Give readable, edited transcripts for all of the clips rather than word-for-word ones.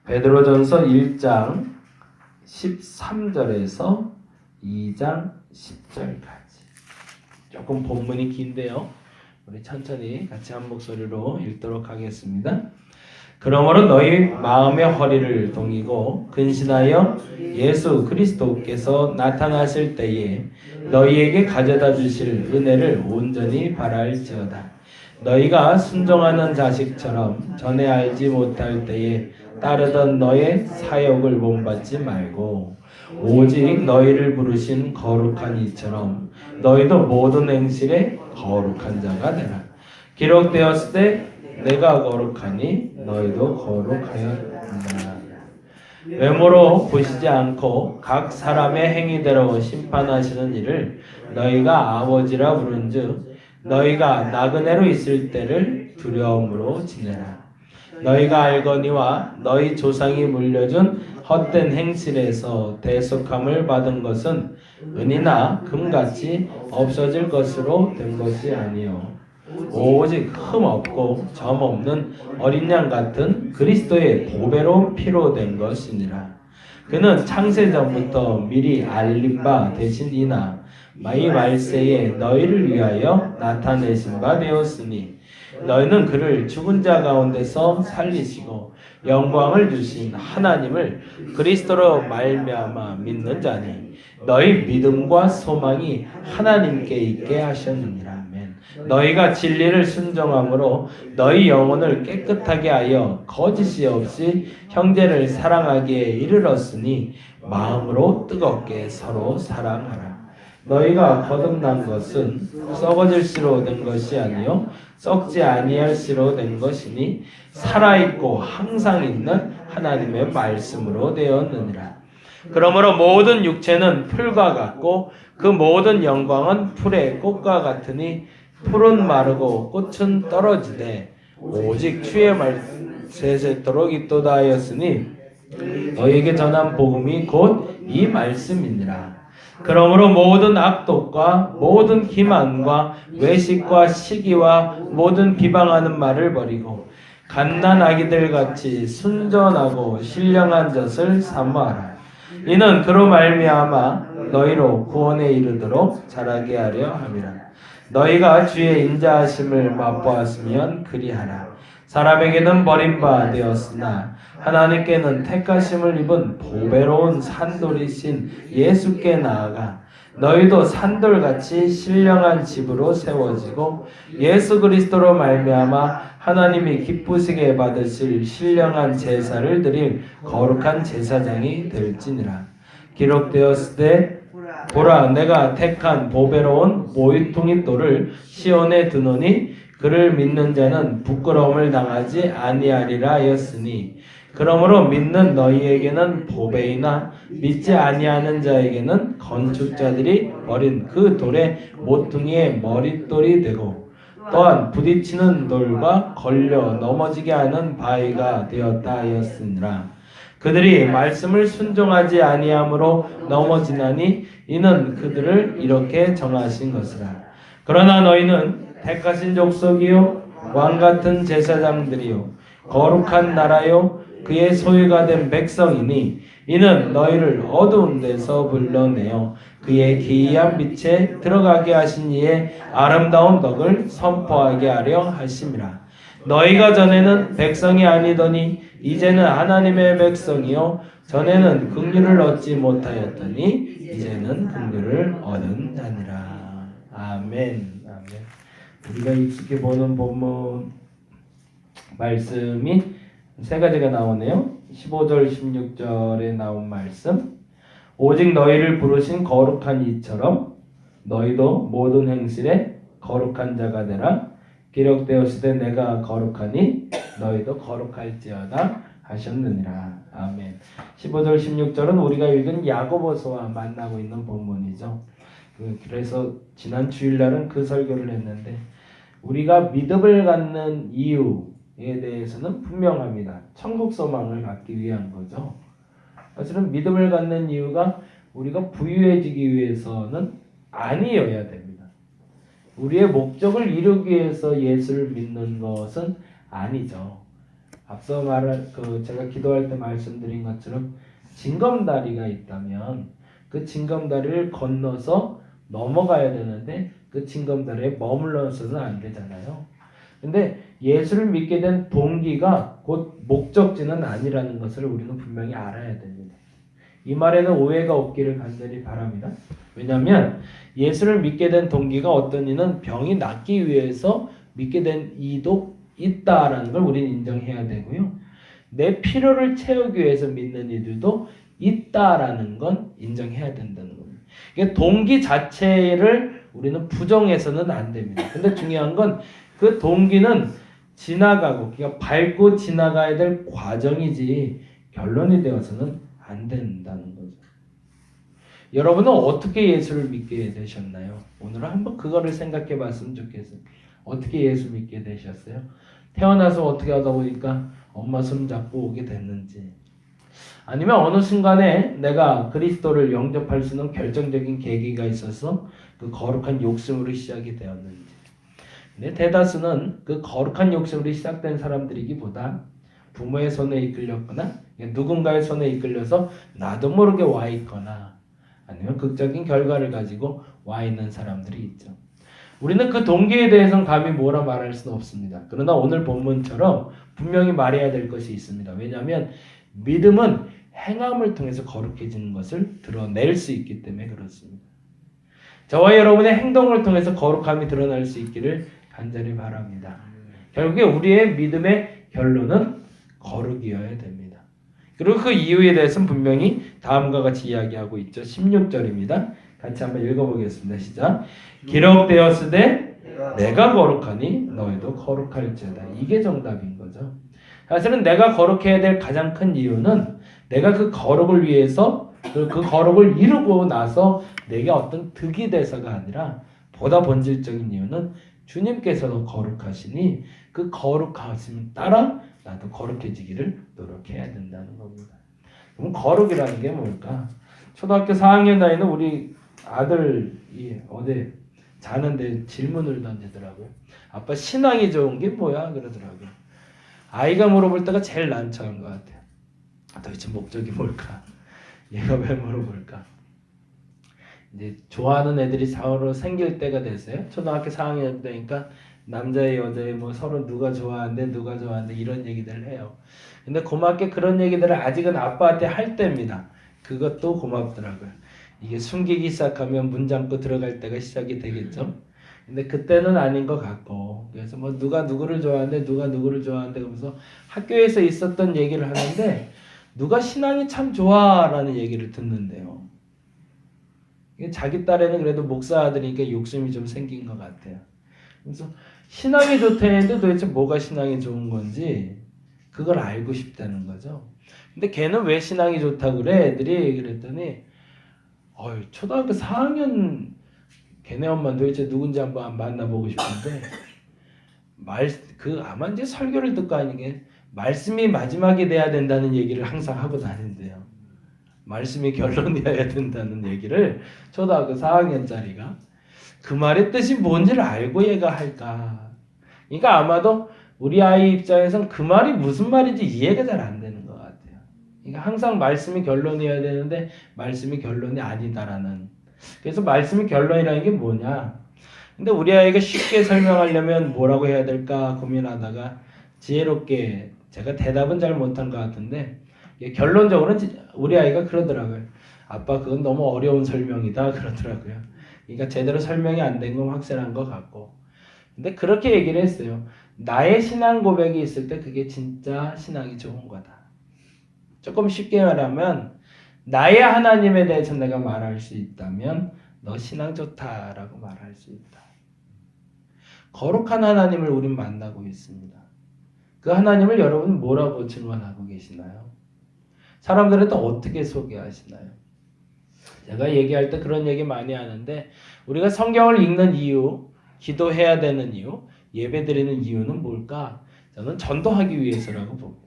베드로전서 1장 13절에서 2장 10절까지. 조금 본문이 긴데요. 우리 천천히 같이 한 목소리로 읽도록 하겠습니다. 그러므로 너희 마음의 허리를 동이고 근신하여 예수 그리스도께서 나타나실 때에 너희에게 가져다 주실 은혜를 온전히 바랄지어다. 너희가 순종하는 자식처럼 전에 알지 못할 때에 따르던 너의 사역을 본받지 말고 오직 너희를 부르신 거룩한 이처럼 너희도 모든 행실에 거룩한 자가 되라. 기록되었을 때 내가 거룩하니 너희도 거룩하였느니라. 외모로 보시지 않고 각 사람의 행위대로 심판하시는 이를 너희가 아버지라 부른즉 너희가 나그네로 있을 때를 두려움으로 지내라. 너희가 알거니와 너희 조상이 물려준 헛된 행실에서 대속함을 받은 것은 은이나 금같이 없어질 것으로 된 것이 아니요 오직 흠 없고 점 없는 어린 양 같은 그리스도의 보배로운 피로 된 것이니라. 그는 창세 전부터 미리 알린 바 되시니나 이 말세에 너희를 위하여 나타내신 바 되었으니 너희는 그를 죽은 자 가운데서 살리시고 영광을 주신 하나님을 그리스도로 말미암아 믿는 자니 너희 믿음과 소망이 하나님께 있게 하셨느니라. 아멘. 너희가 진리를 순종함으로 너희 영혼을 깨끗하게 하여 거짓이 없이 형제를 사랑하기에 이르렀으니 마음으로 뜨겁게 서로 사랑하라. 너희가 거듭난 것은 썩어질 씨로 된 것이 아니요 썩지 아니할 씨로 된 것이니 살아있고 항상 있는 하나님의 말씀으로 되었느니라. 그러므로 모든 육체는 풀과 같고 그 모든 영광은 풀의 꽃과 같으니 풀은 마르고 꽃은 떨어지되 오직 주의 말씀 세세토록 있도다 하였으니 너희에게 전한 복음이 곧 이 말씀이니라. 그러므로 모든 악독과 모든 기만과 외식과 시기와 모든 비방하는 말을 버리고 갓난아기들 같이 순전하고 신령한 젖을 사모하라. 이는 그로 말미암아 너희로 구원에 이르도록 자라게 하려 함이라. 너희가 주의 인자하심을 맛보았으면 그리하라. 사람에게는 버림바 되었으나 하나님께는 택하심을 입은 보배로운 산돌이신 예수께 나아가 너희도 산돌같이 신령한 집으로 세워지고 예수 그리스도로 말미암아 하나님이 기쁘시게 받으실 신령한 제사를 드릴 거룩한 제사장이 될지니라. 기록되었을 때 보라 내가 택한 보배로운 모이통이 돌을 시온에 두노니 그를 믿는 자는 부끄러움을 당하지 아니하리라 하였으니 그러므로 믿는 너희에게는 보배이나 믿지 아니하는 자에게는 건축자들이 버린 그 돌의 모퉁이의 머릿돌이 되고 또한 부딪히는 돌과 걸려 넘어지게 하는 바위가 되었다 하였으니라. 그들이 말씀을 순종하지 아니함으로 넘어지나니 이는 그들을 이렇게 정하신 것이라. 그러나 너희는 택하신 족속이요 왕같은 제사장들이요 거룩한 나라요 그의 소유가 된 백성이니 이는 너희를 어두운 데서 불러내어 그의 기이한 빛에 들어가게 하신 이의 아름다운 덕을 선포하게 하려 하심이라. 너희가 전에는 백성이 아니더니 이제는 하나님의 백성이요 전에는 긍휼을 얻지 못하였더니 이제는 긍휼을 얻은 자니라. 아멘. 아멘. 우리가 익숙히 보는 본문 말씀이 세 가지가 나오네요. 15절 16절에 나온 말씀 오직 너희를 부르신 거룩한 이처럼 너희도 모든 행실에 거룩한 자가 되라. 기록되었을 때 내가 거룩하니 너희도 거룩할지어다 하셨느니라. 아멘. 15절 16절은 우리가 읽은 야고보서와 만나고 있는 본문이죠. 그래서 지난 주일날은 그 설교를 했는데 우리가 믿음을 갖는 이유에 대해서는 분명합니다. 천국 소망을 갖기 위한 거죠. 사실은 믿음을 갖는 이유가 우리가 부유해지기 위해서는 아니어야 됩니다. 우리의 목적을 이루기 위해서 예수를 믿는 것은 아니죠. 앞서 제가 기도할 때 말씀드린 것처럼 징검다리가 있다면 그 징검다리를 건너서 넘어가야 되는데 그 징검다리에 머물러서는 안 되잖아요. 근데 예수를 믿게 된 동기가 곧 목적지는 아니라는 것을 우리는 분명히 알아야 됩니다. 이 말에는 오해가 없기를 간절히 바랍니다. 왜냐하면 예수를 믿게 된 동기가 어떤 이는 병이 낫기 위해서 믿게 된 이도 있다라는 걸 우리는 인정해야 되고요. 내 필요를 채우기 위해서 믿는 이들도 있다라는 건 인정해야 된다는 겁니다. 이게 동기 자체를 우리는 부정해서는 안 됩니다. 근데 중요한 건 그 동기는 지나가고 그러니까 밟고 지나가야 될 과정이지 결론이 되어서는 안 된다는 거죠. 여러분은 어떻게 예수를 믿게 되셨나요? 오늘은 한번 그거를 생각해 봤으면 좋겠어요. 어떻게 예수 믿게 되셨어요? 태어나서 어떻게 하다 보니까 엄마 손 잡고 오게 됐는지, 아니면 어느 순간에 내가 그리스도를 영접할 수 있는 결정적인 계기가 있어서 그 거룩한 욕심으로 시작이 되었는지. 근데 대다수는 그 거룩한 욕심으로 시작된 사람들이기보다 부모의 손에 이끌렸거나 누군가의 손에 이끌려서 나도 모르게 와 있거나 아니면 극적인 결과를 가지고 와 있는 사람들이 있죠. 우리는 그 동기에 대해서는 감히 뭐라 말할 수는 없습니다. 그러나 오늘 본문처럼 분명히 말해야 될 것이 있습니다. 왜냐하면 믿음은 행함을 통해서 거룩해지는 것을 드러낼 수 있기 때문에 그렇습니다. 저와 여러분의 행동을 통해서 거룩함이 드러날 수 있기를 간절히 바랍니다. 결국에 우리의 믿음의 결론은 거룩이어야 됩니다. 그리고 그 이유에 대해서는 분명히 다음과 같이 이야기하고 있죠. 16절입니다. 같이 한번 읽어보겠습니다. 시작. 기록되었으되 내가 거룩하니 너희도 거룩할지어다. 이게 정답인 거죠. 사실은 내가 거룩해야 될 가장 큰 이유는 내가 그 거룩을 위해서 그 거룩을 이루고 나서 내게 어떤 득이 돼서가 아니라 보다 본질적인 이유는 주님께서도 거룩하시니 그 거룩하심 따라 나도 거룩해지기를 노력해야 된다는 겁니다. 그럼 거룩이라는 게 뭘까? 초등학교 4학년 나이는 우리 아들이 어제 자는데 질문을 던지더라고요. 아빠 신앙이 좋은 게 뭐야? 그러더라고요. 아이가 물어볼 때가 제일 난처한 것 같아요. 도대체 목적이 뭘까? 얘가 왜 물어볼까? 이제 좋아하는 애들이 서로 생길 때가 됐어요. 초등학교 4학년 되니까 남자애 여자애 뭐 서로 누가 좋아하는데 이런 얘기들을 해요. 근데 고맙게 그런 얘기들을 아직은 아빠한테 할 때입니다. 그것도 고맙더라고요. 이게 숨기기 시작하면 문 잠고 들어갈 때가 시작이 되겠죠. 근데 그때는 아닌 것 같고, 그래서 뭐 누가 누구를 좋아하는데 그러면서 학교에서 있었던 얘기를 하는데 누가 신앙이 참 좋아라는 얘기를 듣는데요. 자기 딸에는 그래도 목사 아들이니까 욕심이 좀 생긴 것 같아요. 그래서 신앙이 좋다는데 도대체 뭐가 신앙이 좋은 건지 그걸 알고 싶다는 거죠. 근데 걔는 왜 신앙이 좋다고 그래? 애들이 그랬더니 초등학교 4학년 걔네 엄마는 도대체 누군지 한번 만나보고 싶은데 아마 이제 설교를 듣고 아닌 게 말씀이 마지막이 돼야 된다는 얘기를 항상 하고 다닌대요. 말씀이 결론이어야 된다는 얘기를 초등학교 4학년짜리가 그 말의 뜻이 뭔지를 알고 얘가 할까. 그러니까 아마도 우리 아이 입장에선 그 말이 무슨 말인지 이해가 잘 안 되는 것 같아요. 그러니까 항상 말씀이 결론이어야 되는데 말씀이 결론이 아니다라는. 그래서 말씀이 결론이라는 게 뭐냐. 근데 우리 아이가 쉽게 설명하려면 뭐라고 해야 될까 고민하다가 지혜롭게 제가 대답은 잘 못한 것 같은데 결론적으로는 우리 아이가 그러더라고요. 아빠 그건 너무 어려운 설명이다 그러더라고요. 그러니까 제대로 설명이 안 된 건 확실한 것 같고. 근데 그렇게 얘기를 했어요. 나의 신앙 고백이 있을 때 그게 진짜 신앙이 좋은 거다. 조금 쉽게 말하면 나의 하나님에 대해서 내가 말할 수 있다면 너 신앙 좋다라고 말할 수 있다. 거룩한 하나님을 우린 만나고 있습니다. 그 하나님을 여러분 뭐라고 증언하고 계시나요? 사람들한테 어떻게 소개하시나요? 제가 얘기할 때 그런 얘기 많이 하는데 우리가 성경을 읽는 이유, 기도해야 되는 이유, 예배드리는 이유는 뭘까? 저는 전도하기 위해서라고 봅니다.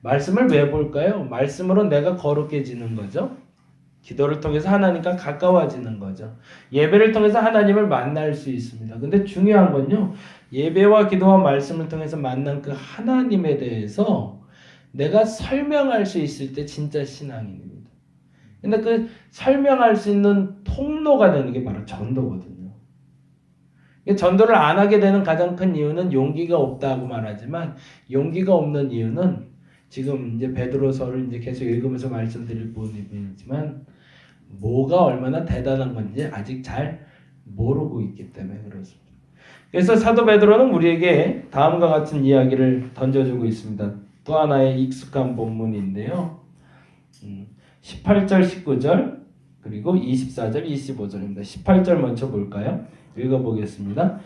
말씀을 왜 볼까요? 말씀으로 내가 거룩해지는 거죠. 기도를 통해서 하나님과 가까워지는 거죠. 예배를 통해서 하나님을 만날 수 있습니다. 근데 중요한 건요. 예배와 기도와 말씀을 통해서 만난 그 하나님에 대해서 내가 설명할 수 있을 때 진짜 신앙인입니다. 근데 그 설명할 수 있는 통로가 되는 게 바로 전도거든요. 전도를 안 하게 되는 가장 큰 이유는 용기가 없다고 말하지만, 용기가 없는 이유는 지금 이제 베드로서를 이제 계속 읽으면서 말씀드릴 부분이지만 뭐가 얼마나 대단한 건지 아직 잘 모르고 있기 때문에 그렇습니다. 그래서 사도 베드로는 우리에게 다음과 같은 이야기를 던져주고 있습니다. 또 하나의 익숙한 본문인데요. 18절, 19절 그리고 24절, 25절입니다. 18절 먼저 볼까요? 읽어보겠습니다.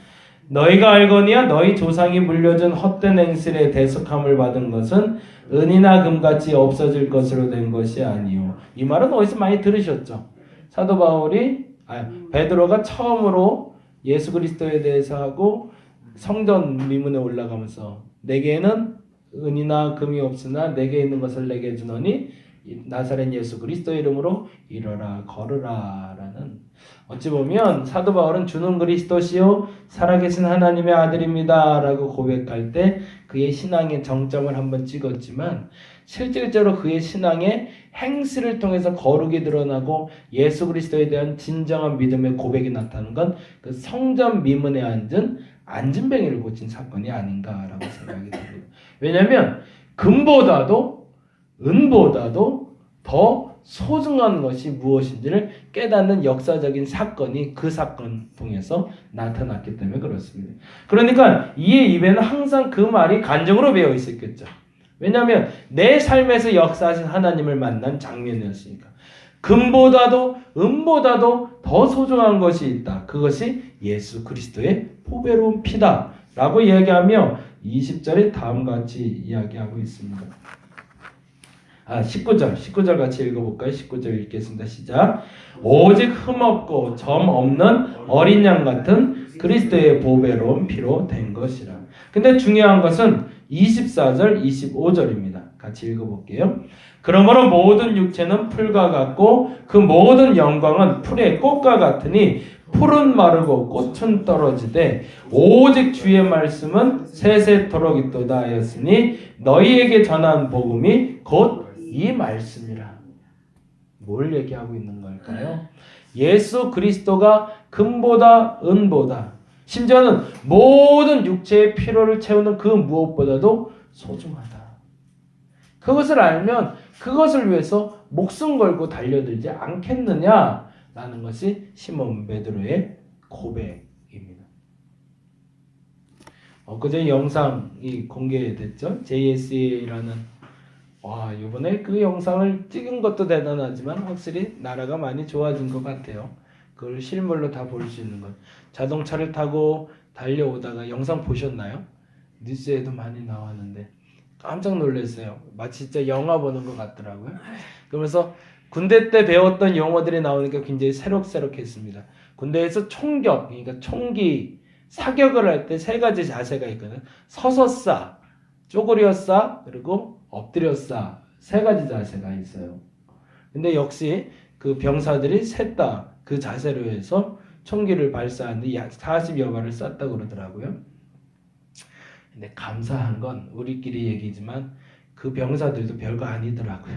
너희가 알거니와 너희 조상이 물려준 헛된 행실에 대속함을 받은 것은 은이나 금같이 없어질 것으로 된 것이 아니요. 이 말은 어디서 많이 들으셨죠? 사도 베드로가 처음으로 예수 그리스도에 대해서 하고 성전 미문에 올라가면서 내게는 은이나 금이 없으나 내게 있는 것을 내게 주노니 나사렛 예수 그리스도의 이름으로 일어라 걸으라 라는, 어찌 보면 사도 바울은 주는 그리스도시요 살아계신 하나님의 아들입니다 라고 고백할 때 그의 신앙의 정점을 한번 찍었지만, 실질적으로 그의 신앙의 행실을 통해서 거룩이 드러나고 예수 그리스도에 대한 진정한 믿음의 고백이 나타나는 건 그 성전 미문에 앉은 안진뱅이를 고친 사건이 아닌가라고 생각이 듭니다. 왜냐하면 금보다도 은보다도 더 소중한 것이 무엇인지를 깨닫는 역사적인 사건이 그 사건 통해서 나타났기 때문에 그렇습니다. 그러니까 이의 입에는 항상 그 말이 간증으로 배어 있었겠죠. 왜냐하면 내 삶에서 역사하신 하나님을 만난 장면이었으니까. 금보다도 은보다도 더 소중한 것이 있다. 그것이 예수 그리스도의 보배로운 피다 라고 이야기하며 20절에 다음과 같이 이야기하고 있습니다. 19절 같이 읽어볼까요? 19절 읽겠습니다. 시작. 오직 흠없고 점 없는 어린 양 같은 그리스도의 보배로운 피로 된 것이라. 근데 중요한 것은 24절, 25절입니다. 같이 읽어볼게요. 그러므로 모든 육체는 풀과 같고 그 모든 영광은 풀의 꽃과 같으니 풀은 마르고 꽃은 떨어지되 오직 주의 말씀은 세세토록 있도다 하였으니 너희에게 전한 복음이 곧 이 말씀이라. 뭘 얘기하고 있는 걸까요? 예수 그리스도가 금보다 은보다, 심지어는 모든 육체의 필요를 채우는 그 무엇보다도 소중하다. 그것을 알면 그것을 위해서 목숨 걸고 달려들지 않겠느냐라는 것이 시몬 베드로의 고백입니다. 엊그제 영상이 공개됐죠. JSA라는. 이번에 그 영상을 찍은 것도 대단하지만 확실히 나라가 많이 좋아진 것 같아요. 그걸 실물로 다 볼 수 있는 것. 자동차를 타고 달려오다가 영상 보셨나요? 뉴스에도 많이 나왔는데 깜짝 놀랐어요. 마치 진짜 영화 보는 것 같더라고요. 그러면서 군대 때 배웠던 용어들이 나오니까 굉장히 새록새록했습니다. 군대에서 총격, 그러니까 총기 사격을 할 때 세 가지 자세가 있거든요. 서서 쏴, 쪼그려 쏴, 그리고 엎드려 쏴, 세 가지 자세가 있어요. 근데 역시 그 병사들이 셋 다 그 자세로 해서 총기를 발사하는데 약 40여 발을 쐈다고 그러더라고요. 근데 감사한 건 우리끼리 얘기지만 그 병사들도 별거 아니더라고요.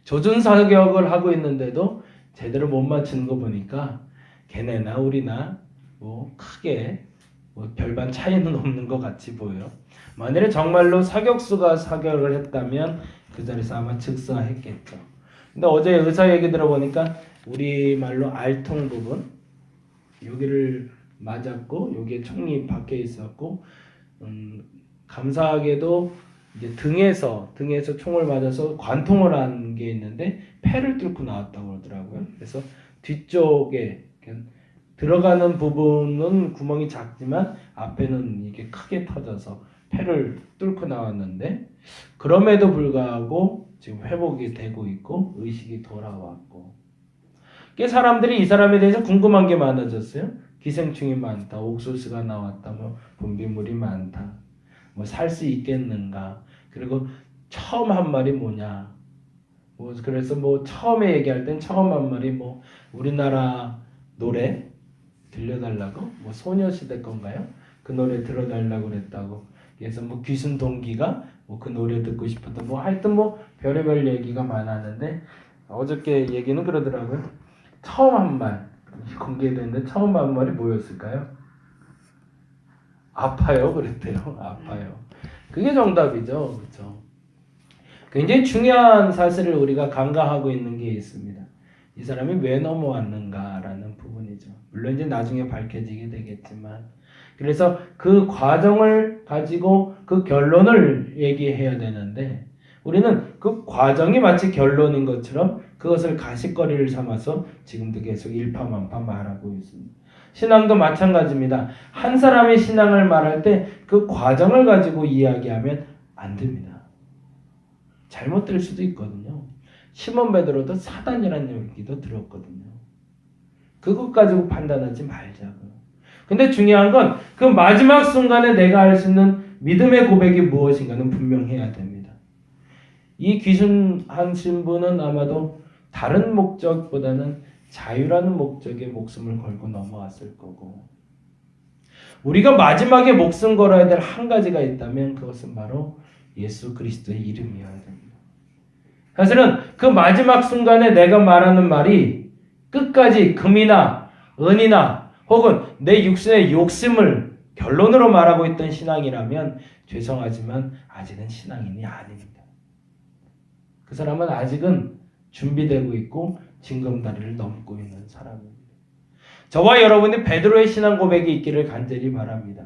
조준 사격을 하고 있는데도 제대로 못 맞추는 거 보니까 걔네나 우리나 뭐 크게 별반 차이는 없는 것 같이 보여요. 만일에 정말로 사격수가 사격을 했다면 그 자리에서 아마 즉사했겠죠. 근데 어제 의사 얘기 들어보니까 우리말로 알통 부분 여기를 맞았고 여기에 총이 박혀 있었고 감사하게도 이제 등에서 총을 맞아서 관통을 한 게 있는데 폐를 뚫고 나왔다고 그러더라고요. 그래서 뒤쪽에 들어가는 부분은 구멍이 작지만 앞에는 이게 크게 터져서 폐를 뚫고 나왔는데 그럼에도 불구하고 지금 회복이 되고 있고 의식이 돌아왔고, 사람들이 이 사람에 대해서 궁금한 게 많아졌어요. 기생충이 많다, 옥수수가 나왔다, 분비물이 많다, 살 수 있겠는가, 그리고 처음 한 말이 뭐냐, 그래서 처음에 얘기할 땐 처음 한 말이 우리나라 노래 들려달라고 소녀시대 건가요? 그 노래 들어달라고 그랬다고. 그래서 뭐 귀순 동기가 뭐 그 노래 듣고 싶었다. 뭐 하여튼 뭐 별의별 얘기가 많았는데 어저께 얘기는 그러더라고요. 처음 한 말 공개됐는데 처음 한 말이 뭐였을까요? 아파요 그랬대요. 아파요. 그게 정답이죠. 그렇죠? 굉장히 중요한 사실을 우리가 간과하고 있는 게 있습니다. 이 사람이 왜 넘어왔는가라는 부분이죠. 물론 이제 나중에 밝혀지게 되겠지만, 그래서 그 과정을 가지고 그 결론을 얘기해야 되는데 우리는 그 과정이 마치 결론인 것처럼 그것을 가십거리를 삼아서 지금도 계속 일파만파 말하고 있습니다. 신앙도 마찬가지입니다. 한 사람이 신앙을 말할 때 그 과정을 가지고 이야기하면 안 됩니다. 잘못될 수도 있거든요. 시몬 베드로도 사단이라는 얘기도 들었거든요. 그것 가지고 판단하지 말자고요. 근데 중요한 건 그 마지막 순간에 내가 할 수 있는 믿음의 고백이 무엇인가는 분명해야 됩니다. 이 귀순하신 분은 아마도 다른 목적보다는 자유라는 목적에 목숨을 걸고 넘어왔을 거고, 우리가 마지막에 목숨 걸어야 될 한 가지가 있다면 그것은 바로 예수 그리스도의 이름이어야 됩니다. 사실은 그 마지막 순간에 내가 말하는 말이 끝까지 금이나 은이나 혹은 내 육신의 욕심을 결론으로 말하고 있던 신앙이라면 죄송하지만 아직은 신앙인이 아닙니다. 그 사람은 아직은 준비되고 있고 징검다리를 넘고 있는 사람입니다. 저와 여러분이 베드로의 신앙 고백이 있기를 간절히 바랍니다.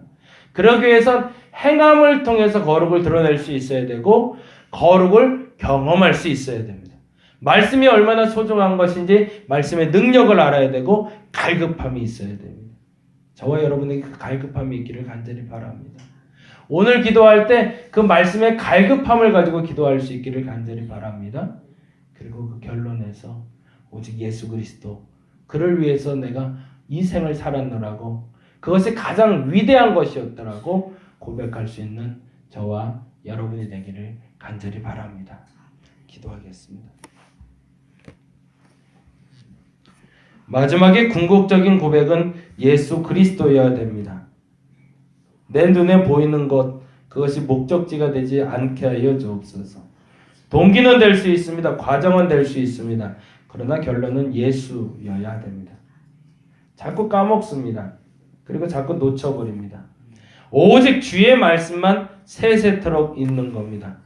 그러기 위해선 행함을 통해서 거룩을 드러낼 수 있어야 되고 거룩을 경험할 수 있어야 됩니다. 말씀이 얼마나 소중한 것인지 말씀의 능력을 알아야 되고 갈급함이 있어야 됩니다. 저와 여러분에게 그 갈급함이 있기를 간절히 바랍니다. 오늘 기도할 때 그 말씀의 갈급함을 가지고 기도할 수 있기를 간절히 바랍니다. 그리고 그 결론에서 오직 예수 그리스도, 그를 위해서 내가 이 생을 살았노라고, 그것이 가장 위대한 것이었더라고 고백할 수 있는 저와 여러분이 되기를 간절히 바랍니다. 기도하겠습니다. 마지막에 궁극적인 고백은 예수 그리스도여야 됩니다. 내 눈에 보이는 것, 그것이 목적지가 되지 않게 하여 주옵소서. 동기는 될 수 있습니다. 과정은 될 수 있습니다. 그러나 결론은 예수여야 됩니다. 자꾸 까먹습니다. 그리고 자꾸 놓쳐버립니다. 오직 주의 말씀만 세세토록 있는 겁니다.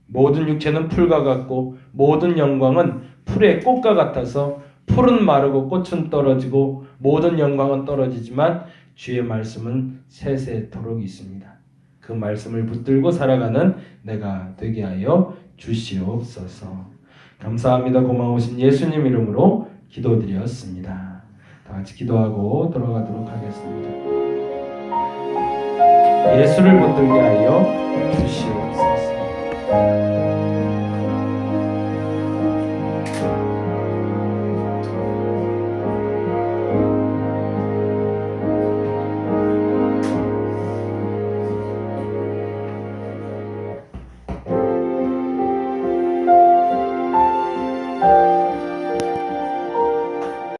모든 육체는 풀과 같고 모든 영광은 풀의 꽃과 같아서 풀은 마르고 꽃은 떨어지고 모든 영광은 떨어지지만 주의 말씀은 세세토록 있습니다. 그 말씀을 붙들고 살아가는 내가 되게 하여 주시옵소서. 감사합니다. 고마우신 예수님 이름으로 기도드렸습니다. 다 같이 기도하고 돌아가도록 하겠습니다. 예수를 붙들게 하여 주시옵소서.